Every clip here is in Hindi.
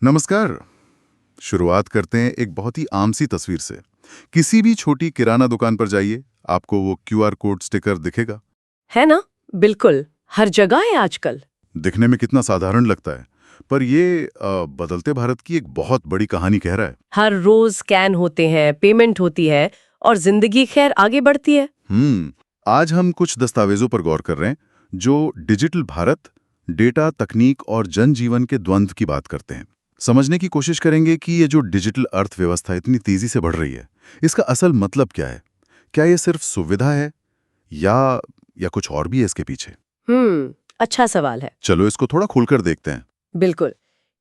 नमस्कार। शुरुआत करते हैं एक बहुत ही आम सी तस्वीर से। किसी भी छोटी किराना दुकान पर जाइए, आपको वो क्यूआर कोड स्टिकर दिखेगा। है ना? बिल्कुल, हर जगह है आजकल। दिखने में कितना साधारण लगता है, पर ये बदलते भारत की एक बहुत बड़ी कहानी कह रहा है। हर रोज स्कैन होते हैं, पेमेंट होती है और जिंदगी खैर आगे बढ़ती है। आज हम कुछ दस्तावेजों पर गौर कर रहे हैं जो डिजिटल भारत, डेटा, तकनीक और जनजीवन के द्वंद्व की बात करते हैं। समझने की कोशिश करेंगे कि ये जो डिजिटल अर्थव्यवस्था इतनी तेजी से बढ़ रही है, इसका असल मतलब क्या है। क्या ये सिर्फ सुविधा है या कुछ और भी है इसके पीछे। अच्छा सवाल है। चलो इसको थोड़ा खुलकर देखते हैं। बिल्कुल।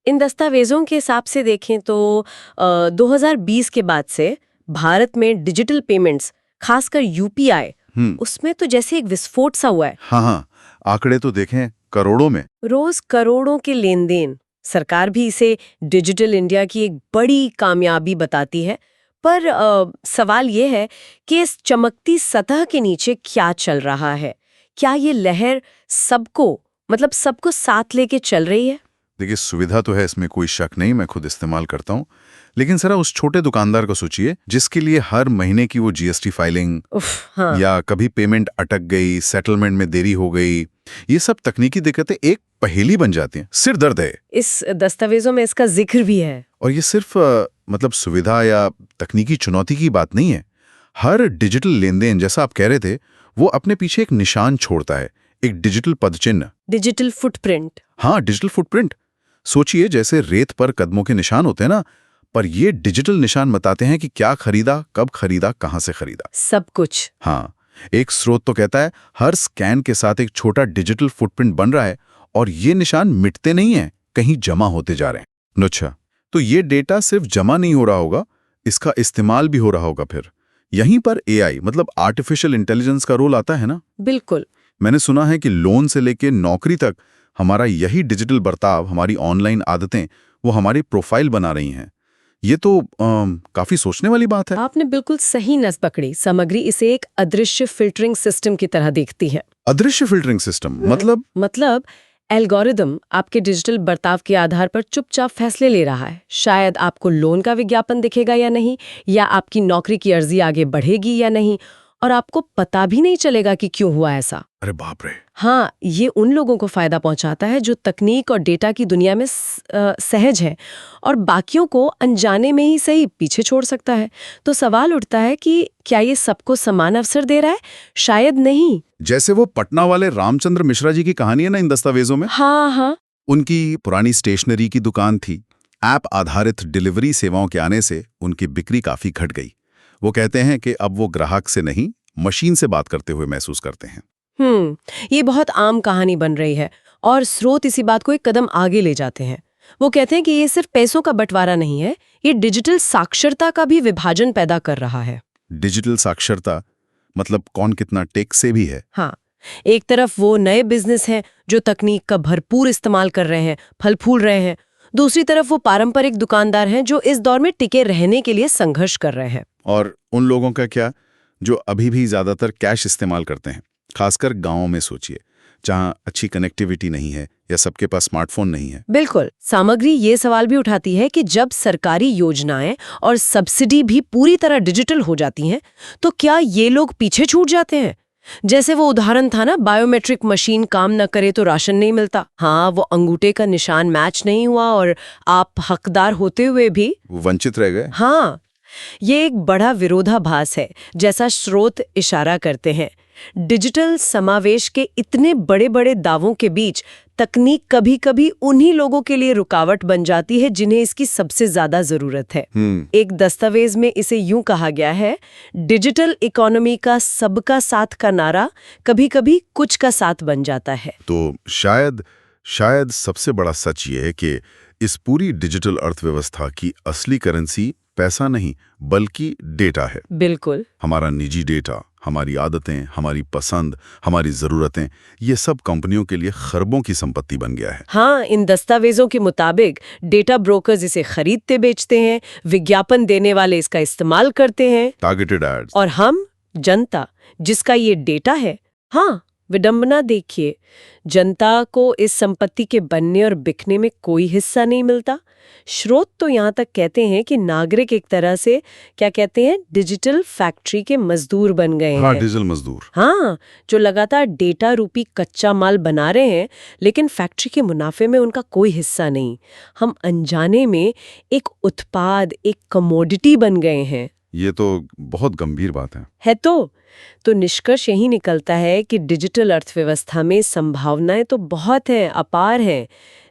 इन दस्तावेजों के हिसाब से देखें तो 2020 के बाद से भारत में डिजिटल पेमेंट्स, खासकर यूपीआई, उसमें तो जैसे एक विस्फोट सा हुआ है। हाँ, आंकड़े तो देखें, करोड़ों में। रोज करोड़ों के लेन देन। सरकार भी इसे डिजिटल इंडिया की एक बड़ी कामयाबी बताती है। पर सवाल ये है कि इस चमकती सतह के नीचे क्या चल रहा है। क्या ये लहर सबको साथ लेके चल रही है? देखिए, सुविधा तो है, इसमें कोई शक नहीं, मैं खुद इस्तेमाल करता हूँ। लेकिन जरा उस छोटे दुकानदार को सोचिए जिसके लिए हर महीने की वो जीएसटी फाइलिंग, हाँ। या कभी पेमेंट अटक गई, सेटलमेंट में देरी हो गई, ये सब तकनीकी दिक्कतें एक पहेली बन जाती हैं। सिर दर्द है। इस दस्तावेजों में इसका जिक्र भी है। और ये सिर्फ मतलब सुविधा या तकनीकी चुनौती की बात नहीं है। हर डिजिटल लेन देन, जैसा आप कह रहे थे, वो अपने पीछे एक निशान छोड़ता है, एक डिजिटल पदचिन्ह। Digital footprint. हाँ, डिजिटल फुटप्रिंट। सोचिए, जैसे रेत पर कदमों के निशान होते हैं ना, पर ये डिजिटल निशान बताते हैं कि क्या खरीदा, कब खरीदा, कहां से खरीदा, सब कुछ। हाँ। एक स्रोत तो कहता है हर स्कैन के साथ एक छोटा डिजिटल फुटप्रिंट बन रहा है और ये निशान मिटते नहीं हैं, कहीं जमा होते जा रहे हैं। अच्छा, तो ये डेटा सिर्फ जमा नहीं हो रहा होगा, इसका इस्तेमाल भी हो रहा होगा। फिर यहीं पर एआई मतलब आर्टिफिशियल इंटेलिजेंस का रोल आता है ना। बिल्कुल। मैंने सुना है कि लोन से लेके नौकरी तक हमारा यही डिजिटल बर्ताव, हमारी ऑनलाइन आदतें, वो हमारी प्रोफाइल बना रही हैं। ये तो काफी सोचने वाली बात है। आपने बिल्कुल सही नस पकड़ी। सामग्री इसे एक अदृश्य फिल्टरिंग सिस्टम की तरह देखती है। अदृश्य फिल्टरिंग सिस्टम मतलब एल्गोरिदम आपके डिजिटल बर्ताव के आधार पर चुपचाप फैसले ले रहा है। शायद आपको लोन का विज्ञापन दिखेगा या नहीं, या आपकी नौकरी की अर्जी आगे बढ़ेगी या नहीं, और आपको पता भी नहीं चलेगा कि क्यों हुआ ऐसा। अरे बाप रे। हाँ, ये उन लोगों को फायदा पहुंचाता है जो तकनीक और डेटा की दुनिया में सहज हैं, और बाकियों को अनजाने में ही सही पीछे छोड़ सकता है। तो सवाल उठता है कि क्या ये सबको समान अवसर दे रहा है? शायद नहीं। जैसे वो पटना वाले रामचंद्र मिश्रा जी की कहानी है ना इन दस्तावेजों में। हाँ। उनकी पुरानी स्टेशनरी की दुकान थी। ऐप आधारित डिलीवरी सेवाओं के आने से उनकी बिक्री काफी घट गई। वो कहते हैं कि अब वो ग्राहक से नहीं, मशीन से बात करते हुए महसूस करते हैं। ये बहुत आम कहानी बन रही है, और स्रोत इसी बात को एक कदम आगे ले जाते हैं। वो कहते हैं कि ये सिर्फ पैसों का बंटवारा नहीं है, ये डिजिटल साक्षरता का भी विभाजन पैदा कर रहा है। डिजिटल साक्षरता मतलब कौन कितना टेक से भी है। हाँ, एक तरफ वो नए बिजनेस हैं जो तकनीक का भरपूर इस्तेमाल कर रहे हैं, फल फूल रहे हैं। दूसरी तरफ वो पारंपरिक दुकानदार हैं जो इस दौर में टिके रहने के लिए संघर्ष कर रहे हैं। और उन लोगों का क्या, जो अभी भी ज्यादातर कैश इस्तेमाल करते हैं। खासकर गांवों में सोचिए, जहां अच्छी कनेक्टिविटी नहीं है या सबके पास स्मार्टफोन नहीं है। बिल्कुल। सामग्री ये सवाल भी उठाती है कि जब सरकारी योजनाएं और सब्सिडी भी पूरी तरह डिजिटल हो जाती हैं, तो क्या ये लोग पीछे छूट जाते हैं? जैसे वो उदाहरण था ना, बायोमेट्रिक मशीन काम न करे तो राशन नहीं मिलता। हाँ, वो अंगूठे का निशान मैच नहीं हुआ और आप हकदार होते हुए भी वंचित रह गए। हाँ, ये एक बड़ा विरोधाभास है, जैसा स्रोत इशारा करते हैं। डिजिटल समावेश के इतने बड़े बड़े दावों के बीच तकनीक कभी-कभी उन्हीं लोगों के लिए रुकावट बन जाती है जिन्हें इसकी सबसे ज्यादा जरूरत है। एक दस्तावेज में इसे यूं कहा गया है, डिजिटल इकोनॉमी का सबका साथ का नारा कभी-कभी कुछ का साथ बन जाता है। तो शायद सबसे बड़ा सच ये है कि इस पूरी डिजिटल अर्थव्यवस्था की असली करेंसी पैसा नहीं बल्कि डेटा है। बिल्कुल। हमारा निजी डेटा, हमारी आदतें, हमारी पसंद, हमारी जरूरतें, ये सब कंपनियों के लिए खरबों की संपत्ति बन गया है। हाँ, इन दस्तावेजों के मुताबिक डेटा ब्रोकर्स इसे खरीदते बेचते हैं, विज्ञापन देने वाले इसका इस्तेमाल करते हैं, टारगेटेड एड्स, और हम जनता जिसका ये डेटा है। हाँ, विडंबना देखिए, जनता को इस संपत्ति के बनने और बिकने में कोई हिस्सा नहीं मिलता। स्रोत तो यहाँ तक कहते हैं कि नागरिक एक तरह से क्या कहते हैं डिजिटल फैक्ट्री के मजदूर बन गए हाँ, हैं। डिजिटल मजदूर। हाँ, जो लगातार डेटा रूपी कच्चा माल बना रहे हैं, लेकिन फैक्ट्री के मुनाफे में उनका कोई हिस्सा नहीं। हम अनजाने में एक उत्पाद, एक कमोडिटी बन गए हैं। ये तो बहुत गंभीर बात है। है तो निष्कर्ष यही निकलता है कि डिजिटल अर्थव्यवस्था में संभावनाएं तो बहुत हैं, अपार हैं,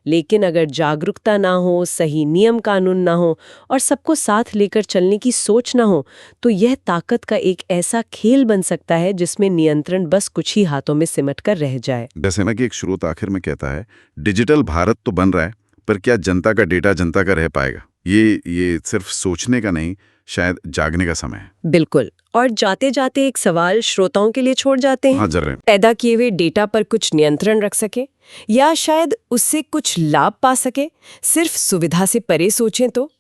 लेकिन अगर जागरूकता ना हो, सही नियम कानून ना हो और सबको साथ लेकर चलने की सोच ना हो, तो यह ताकत का एक ऐसा खेल बन सकता है जिसमें नियंत्रण बस कुछ ही हाथों में सिमट कर रह जाए। जैसे ना कि एक स्रोत आखिर में कहता है, डिजिटल भारत तो बन रहा है, पर क्या जनता का डेटा जनता का रह पाएगा? ये सिर्फ सोचने का नहीं, शायद जागने का समय है। बिल्कुल। और जाते जाते एक सवाल श्रोताओं के लिए छोड़ जाते हैं। हाँ, जरूर। पैदा किए हुए डेटा पर कुछ नियंत्रण रख सके या शायद उससे कुछ लाभ पा सके, सिर्फ सुविधा से परे सोचें तो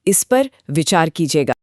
इस पर विचार कीजिएगा।